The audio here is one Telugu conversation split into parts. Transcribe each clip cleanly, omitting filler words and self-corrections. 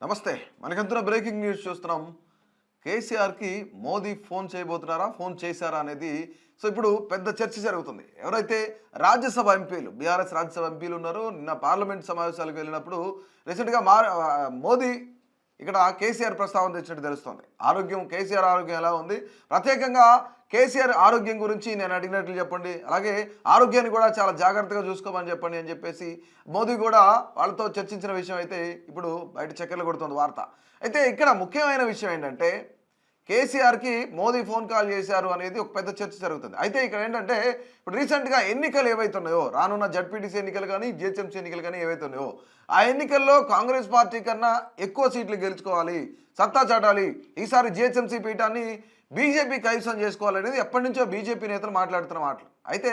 నమస్తే. మనకంతున్న బ్రేకింగ్ న్యూస్ చూస్తున్నాం. కేసీఆర్‌కి మోదీ ఫోన్ చేయబోతున్నారా? ఫోన్ చేశారా? అనేది ఇప్పుడు పెద్ద చర్చ జరుగుతుంది. ఎవరైతే రాజ్యసభ ఎంపీలు, బీఆర్ఎస్ రాజ్యసభ ఎంపీలు ఉన్నారో నిన్న పార్లమెంట్ సమావేశాలకు వెళ్ళినప్పుడు రీసెంట్‌గా మోదీ ఇక్కడ కేసీఆర్ ప్రస్తావన తెచ్చినట్టు తెలుస్తోంది. కేసీఆర్ ఆరోగ్యం ఎలా ఉంది? ప్రత్యేకంగా కేసీఆర్ ఆరోగ్యం గురించి నేను అడిగినట్లు చెప్పండి. అలాగే ఆరోగ్యాన్ని కూడా చాలా జాగ్రత్తగా చూసుకోమని చెప్పండి అని చెప్పేసి మోదీ కూడా వాళ్ళతో చర్చించిన విషయం అయితే ఇప్పుడు బయట చక్కర్లు కొడుతుంది వార్త. అయితే ఇక్కడ ముఖ్యమైన విషయం ఏంటంటే కేసీఆర్‌కి మోదీ ఫోన్ కాల్ చేశారు అనేది ఒక పెద్ద చర్చ జరుగుతుంది. అయితే ఇక్కడ ఏంటంటే ఇప్పుడు రీసెంట్‌గా ఎన్నికలు ఏవైతే ఉన్నాయో, రానున్న జడ్పీటీసీ ఎన్నికలు కానీ, జీహెచ్ఎంసీ ఎన్నికలు కానీ ఏవైతే ఉన్నాయో, ఆ ఎన్నికల్లో కాంగ్రెస్ పార్టీ కన్నా ఎక్కువ సీట్లు గెలుచుకోవాలి, సత్తా చాటాలి, ఈసారి జీహెచ్ఎంసీ పీఠాన్ని బీజేపీ కైవసం చేసుకోవాలనేది ఎప్పటి నుంచో బీజేపీ నేతలు మాట్లాడుతున్న మాటలు. అయితే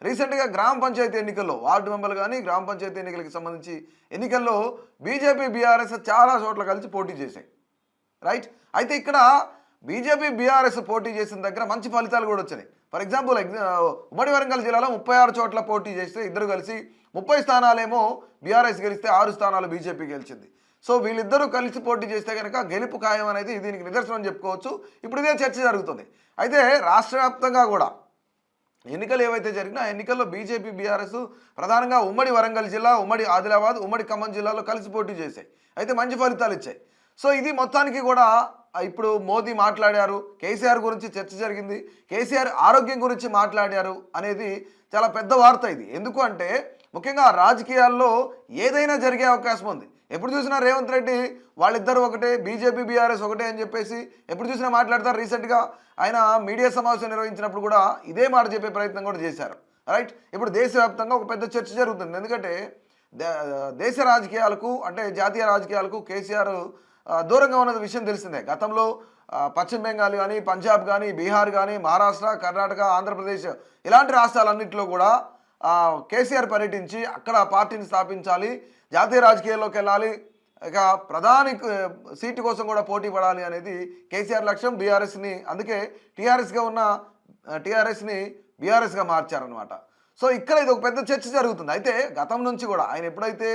రీసెంట్‌గా గ్రామ పంచాయతీ ఎన్నికల్లో వార్డు మెంబర్లు కానీ, గ్రామ పంచాయతీ ఎన్నికలకు సంబంధించి ఎన్నికల్లో బీజేపీ, బీఆర్ఎస్ చాలా చోట్ల కలిసి పోటీ చేశాయి. రైట్. అయితే ఇక్కడ బీజేపీ, బీఆర్ఎస్ పోటీ చేసిన దగ్గర మంచి ఫలితాలు కూడా వచ్చినాయి. ఫర్ ఎగ్జాంపుల్ ఉమ్మడి వరంగల్ జిల్లాలో 36 చోట్ల పోటీ చేస్తే ఇద్దరు కలిసి 30 స్థానాలేమో బీఆర్ఎస్ గెలిస్తే 6 స్థానాలు బీజేపీ గెలిచింది. వీళ్ళిద్దరూ కలిసి పోటీ చేస్తే కనుక గెలుపు ఖాయం అనేది దీనికి నిదర్శనం చెప్పుకోవచ్చు. ఇప్పుడు ఇదే చర్చ జరుగుతుంది. అయితే రాష్ట్ర వ్యాప్తంగా కూడా ఎన్నికలు ఏవైతే జరిగినా ఎన్నికల్లో బీజేపీ, బీఆర్ఎస్ ప్రధానంగా ఉమ్మడి వరంగల్ జిల్లా, ఉమ్మడి ఆదిలాబాద్, ఉమ్మడి ఖమ్మం జిల్లాలో కలిసి పోటీ చేశాయి. అయితే మంచి ఫలితాలు ఇచ్చాయి. ఇది మొత్తానికి కూడా ఇప్పుడు మోదీ మాట్లాడారు, కేసీఆర్ గురించి చర్చ జరిగింది, కేసీఆర్ ఆరోగ్యం గురించి మాట్లాడారు అనేది చాలా పెద్ద వార్త. ఇది ఎందుకు అంటే ముఖ్యంగా రాజకీయాల్లో ఏదైనా జరిగే అవకాశం ఉంది. ఎప్పుడు చూసినా రేవంత్ రెడ్డి వాళ్ళిద్దరు ఒకటే, బీజేపీ, బీఆర్ఎస్ ఒకటే అని చెప్పేసి ఎప్పుడు చూసినా మాట్లాడతారు. రీసెంట్గా ఆయన మీడియా సమావేశం నిర్వహించినప్పుడు కూడా ఇదే మాట చెప్పే ప్రయత్నం కూడా చేశారు. రైట్. ఇప్పుడు దేశవ్యాప్తంగా ఒక పెద్ద చర్చ జరుగుతుంది. ఎందుకంటే దేశ రాజకీయాలకు అంటే జాతీయ రాజకీయాలకు కేసీఆర్ దూరంగా ఉన్న విషయం తెలిసిందే. గతంలో పశ్చిమ బెంగాల్ కానీ, పంజాబ్ కానీ, బీహార్ కానీ, మహారాష్ట్ర, కర్ణాటక, ఆంధ్రప్రదేశ్ ఇలాంటి రాష్ట్రాలన్నింటిలో కూడా కేసీఆర్ పర్యటించి అక్కడ పార్టీని స్థాపించాలి, జాతీయ రాజకీయాల్లోకి వెళ్ళాలి, ఇక ప్రధాని సీటు కోసం కూడా పోటీ పడాలి అనేది కేసీఆర్ లక్ష్యం. బీఆర్ఎస్ని అందుకే టీఆర్ఎస్గా ఉన్న టీఆర్ఎస్ని బీఆర్ఎస్గా మార్చారనమాట. ఇక్కడ ఇది ఒక పెద్ద చర్చ జరుగుతుంది. అయితే గతం నుంచి కూడా ఆయన ఎప్పుడైతే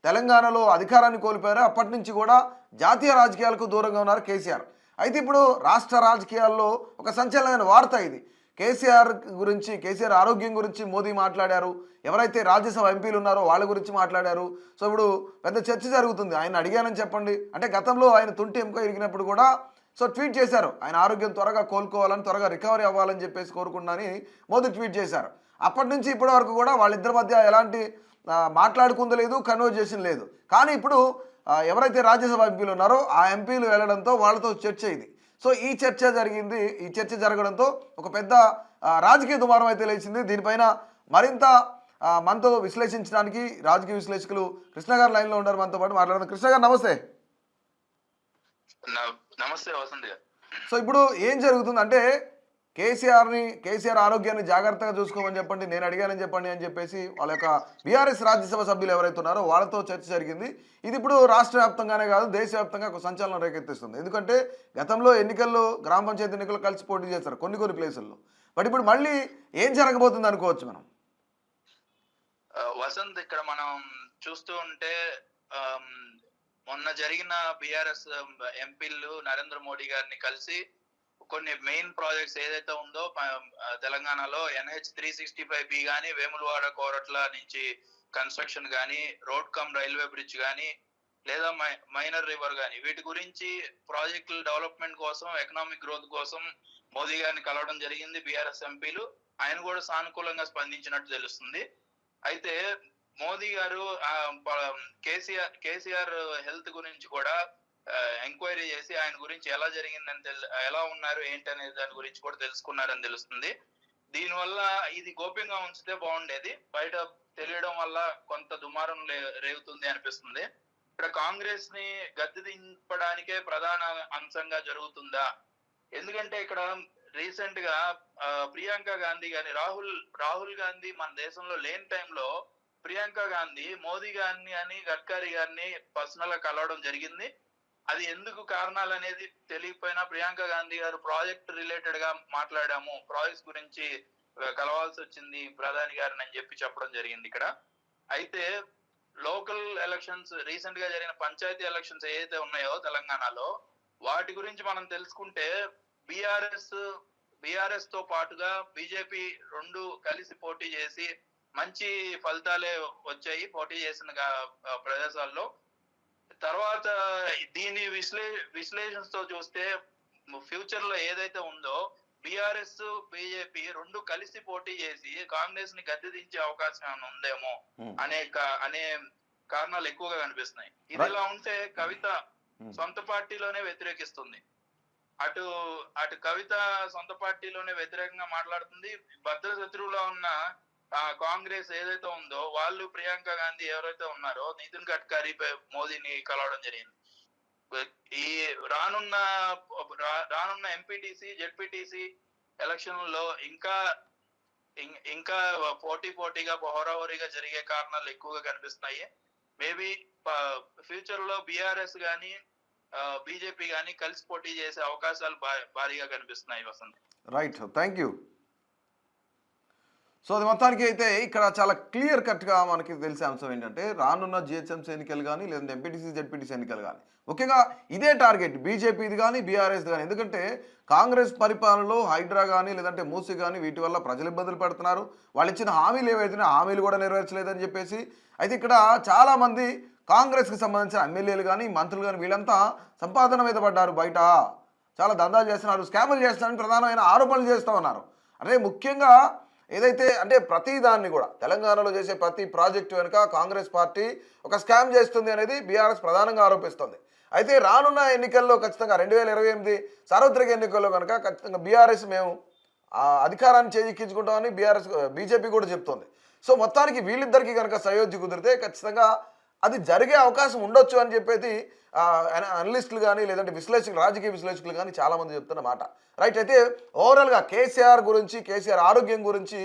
తెలంగాణలో అధికారాన్ని కోల్పోయారో అప్పటి నుంచి కూడా జాతీయ రాజకీయాలకు దూరంగా ఉన్నారు కేసీఆర్. అయితే ఇప్పుడు రాష్ట్ర రాజకీయాల్లో ఒక సంచలనమైన వార్త ఇది. కేసీఆర్ ఆరోగ్యం గురించి మోదీ మాట్లాడారు. ఎవరైతే రాజ్యసభ ఎంపీలు ఉన్నారో వాళ్ళ గురించి మాట్లాడారు. ఇప్పుడు పెద్ద చర్చ జరుగుతుంది. ఆయన అడిగానని చెప్పండి అంటే గతంలో ఆయన తుంటి ఎముక ఇరిగినప్పుడు కూడా ట్వీట్ చేశారు, ఆయన ఆరోగ్యం త్వరగా కోలుకోవాలని, త్వరగా రికవరీ అవ్వాలని చెప్పేసి కోరుకున్నానని మోదీ ట్వీట్ చేశారు. అప్పటి నుంచి ఇప్పటి వరకు కూడా వాళ్ళిద్దరి మధ్య ఎలాంటి మాట్లాడుకుంది లేదు, కన్వర్జేషన్ లేదు. కానీ ఇప్పుడు ఎవరైతే రాజ్యసభ ఎంపీలు ఉన్నారో ఆ ఎంపీలు వెళ్ళడంతో వాళ్ళతో చర్చ ఇది. ఈ చర్చ జరిగింది. ఈ చర్చ జరగడంతో ఒక పెద్ద రాజకీయ దుమారం అయితే లేచింది. దీనిపైన మరింత మనతో విశ్లేషించడానికి రాజకీయ విశ్లేషకులు కృష్ణ గారు లైన్లో ఉన్నారు, మనతో పాటు మాట్లాడుతున్నారు. కృష్ణ గారు నమస్తే. నమస్తే వసంత్ గారు. ఇప్పుడు ఏం జరుగుతుంది అంటే కేసీఆర్ ఆరోగ్యాన్ని జాగ్రత్తగా చూసుకోమని చెప్పండి, నేను అడిగానని చెప్పండి అని చెప్పేసి వాళ్ళ యొక్క బీఆర్ఎస్ రాజ్యసభ సభ్యులు ఎవరైతే ఉన్నారో వాళ్ళతో చర్చ జరిగింది. ఇది ఇప్పుడు రాష్ట్ర వ్యాప్తంగానే కాదు దేశవ్యాప్తంగా ఒక సంచలనం రేకెత్తిస్తుంది. ఎందుకంటే గతంలో ఎన్నికల్లో గ్రామ పంచాయతీ ఎన్నికల్లో కలిసి పోటీ చేస్తారు కొన్ని ప్లేసుల్లో. బట్ ఇప్పుడు మళ్ళీ ఏం జరగబోతుంది అనుకోవచ్చు మనం? వసంత్, ఇక్కడ మనం చూస్తూ ఉంటే మొన్న జరిగిన బీఆర్ఎస్ ఎంపీలు నరేంద్ర మోడీ గారిని కలిసి కొన్ని మెయిన్ ప్రాజెక్ట్స్ ఏదైతే ఉందో తెలంగాణలో NH 365B కానీ, వేములవాడ కోరట్ల నుంచి కన్స్ట్రక్షన్ కానీ, రోడ్ కమ్ రైల్వే బ్రిడ్జ్ కానీ, లేదా మైనర్ రివర్ కానీ, వీటి గురించి ప్రాజెక్టుల డెవలప్మెంట్ కోసం, ఎకనామిక్ గ్రోత్ కోసం మోదీ గారిని కలవడం జరిగింది బీఆర్ఎస్ ఎంపీలు. ఆయన కూడా సానుకూలంగా స్పందించినట్టు తెలుస్తుంది. అయితే మోదీ గారు కేసీఆర్ హెల్త్ గురించి కూడా ఎంక్వైరీ చేసి ఆయన గురించి ఎలా జరిగిందని ఎలా ఉన్నారు ఏంటి అనే దాని గురించి కూడా తెలుసుకున్నారని తెలుస్తుంది. దీనివల్ల ఇది గోప్యంగా ఉంచితే బాగుండేది, బయట తెలియడం వల్ల కొంత దుమారం రేగుతుంది అనిపిస్తుంది. ఇక్కడ కాంగ్రెస్ ని గద్దె దింపడానికే ప్రధాన అంశంగా జరుగుతుందా? ఎందుకంటే ఇక్కడ రీసెంట్ గా ప్రియాంక గాంధీ గాని, రాహుల్ గాంధీ మన దేశంలో లేని టైంలో ప్రియాంక గాంధీ మోదీ గారిని అని గడ్కరీ గారిని పర్సనల్ గా కలవడం జరిగింది. అది ఎందుకు కారణాలు అనేది తెలియకపోయినా ప్రియాంక గాంధీ గారు ప్రాజెక్ట్ రిలేటెడ్ గా మాట్లాడాము, ప్రాజెక్ట్స్ గురించి కలవాల్సి వచ్చింది ప్రధాని గారిని అని చెప్పి చెప్పడం జరిగింది ఇక్కడ. అయితే లోకల్ ఎలక్షన్స్, రీసెంట్ గా జరిగిన పంచాయతీ ఎలక్షన్స్ ఏదైతే ఉన్నాయో తెలంగాణలో, వాటి గురించి మనం తెలుసుకుంటే బీఆర్ఎస్ తో పాటుగా బీజేపీ రెండు కలిసి పోటీ చేసి మంచి ఫలితాలే వచ్చాయి పోటీ చేసిన ప్రదేశాల్లో. తర్వాత దీని విశ్లేషణతో చూస్తే ఫ్యూచర్ లో ఏదైతే ఉందో బీఆర్ఎస్ బీజేపీ రెండు కలిసి పోటీ చేసి కాంగ్రెస్ ని గద్దె దించే అవకాశం ఏమైనా ఉందేమో అనే కారణాలు ఎక్కువగా కనిపిస్తున్నాయి. ఇదిలా ఉంటే కవిత సొంత పార్టీలోనే వ్యతిరేకిస్తుంది. అటు కవిత సొంత పార్టీలోనే వ్యతిరేకంగా మాట్లాడుతుంది. భద్ర శత్రువులో ఉన్న కాంగ్రెస్ ఏదైతే ఉందో వాళ్ళు ప్రియాంక గాంధీ ఎవరైతే ఉన్నారో నితిన్ గడ్కరీ మోదీని కలవడం జరిగింది. ఈ రానున్న ఎంపీటీసీ జెడ్పీటీసీ ఎలక్షన్ లో ఇంకా పోటీగా హోరాహోరీగా జరిగే కారణాలు ఎక్కువగా కనిపిస్తున్నాయి. మేబీ ఫ్యూచర్ లో బీఆర్ఎస్ గానీ బీజేపీ గానీ కలిసి పోటీ చేసే అవకాశాలు భారీగా కనిపిస్తున్నాయి. Vasant, right, thank you. So అది మొత్తానికి అయితే ఇక్కడ చాలా క్లియర్ కట్గా మనకి తెలిసే అంశం ఏంటంటే రానున్న జిహెచ్ఎంసీ ఎన్నికలు కానీ లేదంటే ఎంపీటీసీ జెడ్పీటీసీ ఎన్నికలు కానీ ముఖ్యంగా ఇదే టార్గెట్ బీజేపీది కానీ బీఆర్ఎస్ కానీ. ఎందుకంటే కాంగ్రెస్ పరిపాలనలో హైడ్రా కానీ లేదంటే మూసి కానీ వీటి వల్ల ప్రజలు ఇబ్బందులు పడుతున్నారు. వాళ్ళు ఇచ్చిన హామీలు ఏవైతే హామీలు కూడా నెరవేర్చలేదని చెప్పేసి అయితే ఇక్కడ చాలామంది కాంగ్రెస్కి సంబంధించిన ఎమ్మెల్యేలు కానీ మంత్రులు కానీ వీళ్ళంతా సంపాదన మీద పడ్డారు. బయట చాలా దందాలు చేస్తున్నారు, స్కాములు చేస్తున్నారని ప్రధానమైన ఆరోపణలు చేస్తూ ఉన్నారు. అంటే ముఖ్యంగా ఏదైతే అంటే ప్రతి దాన్ని కూడా తెలంగాణలో చేసే ప్రతి ప్రాజెక్టు వెనుక కాంగ్రెస్ పార్టీ ఒక స్కామ్ చేస్తుంది అనేది బీఆర్ఎస్ ప్రధానంగా ఆరోపిస్తుంది. అయితే రానున్న ఎన్నికల్లో ఖచ్చితంగా 2028 సార్వత్రిక ఎన్నికల్లో కనుక ఖచ్చితంగా బీఆర్ఎస్ మేము అధికారాన్ని చేజిక్కించుకుంటామని బీజేపీ కూడా చెప్తోంది. సో మొత్తానికి వీళ్ళిద్దరికీ కనుక సయోధ్య కుదిరితే ఖచ్చితంగా అది జరిగే అవకాశం ఉండొచ్చు అని చెప్పేది అనలిస్టులు కానీ లేదంటే రాజకీయ విశ్లేషకులు కానీ చాలామంది చెప్తున్న మాట. రైట్, అయితే ఓవరాల్గా కేసీఆర్ గురించి కేసీఆర్ ఆరోగ్యం గురించి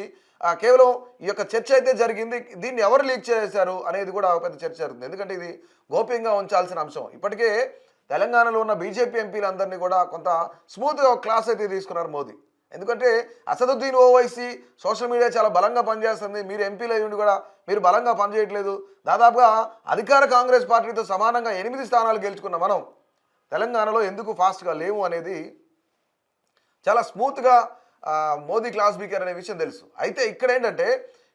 కేవలం ఈ యొక్క చర్చ అయితే జరిగింది. దీన్ని ఎవరు లీక్ చేశారు అనేది కూడా పెద్ద చర్చ జరుగుతుంది. ఎందుకంటే ఇది గోప్యంగా ఉంచాల్సిన అంశం. ఇప్పటికే తెలంగాణలో ఉన్న బీజేపీ ఎంపీలందరినీ కూడా కొంత స్మూత్గా క్లాస్ అయితే తీసుకున్నారు మోదీ. ఎందుకంటే అసదుద్దీన్ ఓవైసీ సోషల్ మీడియా చాలా బలంగా పనిచేస్తుంది, మీరు ఎంపీలు అయ్యి ఉండి కూడా మీరు బలంగా పనిచేయట్లేదు, దాదాపుగా అధికార కాంగ్రెస్ పార్టీతో సమానంగా 8 స్థానాలు గెలుచుకున్న మనం తెలంగాణలో ఎందుకు ఫాస్ట్గా లేవు అనేది చాలా స్మూత్గా మోదీ క్లాస్ స్పీకర్ అనే విషయం తెలుసు. అయితే ఇక్కడ ఏంటంటే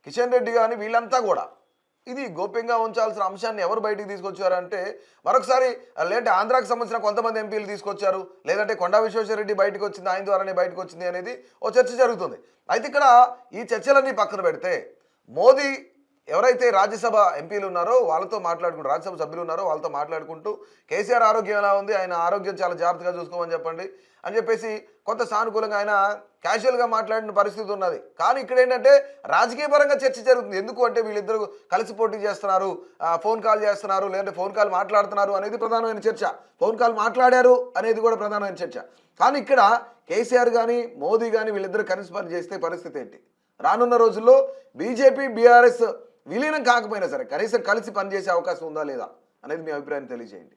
కిషన్ రెడ్డి కానీ వీళ్ళంతా కూడా ఇది గోప్యంగా ఉంచాల్సిన అంశాన్ని ఎవరు బయటికి తీసుకొచ్చారంటే మరొకసారి లేదంటే ఆంధ్రాకి సంబంధించిన కొంతమంది ఎంపీలు తీసుకొచ్చారు, లేదంటే కొండా విశ్వేశ్వరరెడ్డి బయటకు వచ్చింది, ఆయన ద్వారానే బయటకు వచ్చింది అనేది ఓ చర్చ జరుగుతుంది. అయితే ఇక్కడ ఈ చర్చలన్నీ పక్కన పెడితే మోదీ ఎవరైతే రాజ్యసభ ఎంపీలు ఉన్నారో వాళ్ళతో మాట్లాడుకుంటూ రాజ్యసభ సభ్యులు ఉన్నారో వాళ్ళతో మాట్లాడుకుంటూ కేసీఆర్ ఆరోగ్యం ఎలా ఉంది, ఆయన ఆరోగ్యం చాలా జాగ్రత్తగా చూసుకోమని చెప్పండి అని చెప్పేసి కొంత సానుకూలంగా ఆయన క్యాజువల్గా మాట్లాడిన పరిస్థితి ఉన్నది. కానీ ఇక్కడ ఏంటంటే రాజకీయ పరంగా చర్చ జరుగుతుంది. ఎందుకు అంటే వీళ్ళిద్దరు కలిసి పోటీ చేస్తున్నారు, ఫోన్ కాల్ చేస్తున్నారు, లేదంటే ఫోన్ కాల్ మాట్లాడుతున్నారు అనేది ప్రధానమైన చర్చ. ఫోన్ కాల్ మాట్లాడారు అనేది కూడా ప్రధానమైన చర్చ. కానీ ఇక్కడ కేసీఆర్ కానీ మోదీ కానీ వీళ్ళిద్దరు కలిసి పని చేస్తే పరిస్థితి ఏంటి? రానున్న రోజుల్లో బీజేపీ బీఆర్ఎస్ విలీనం కాకపోయినా సరే కనీసం కలిసి పనిచేసే అవకాశం ఉందా లేదా అనేది మీ అభిప్రాయం తెలియజేయండి.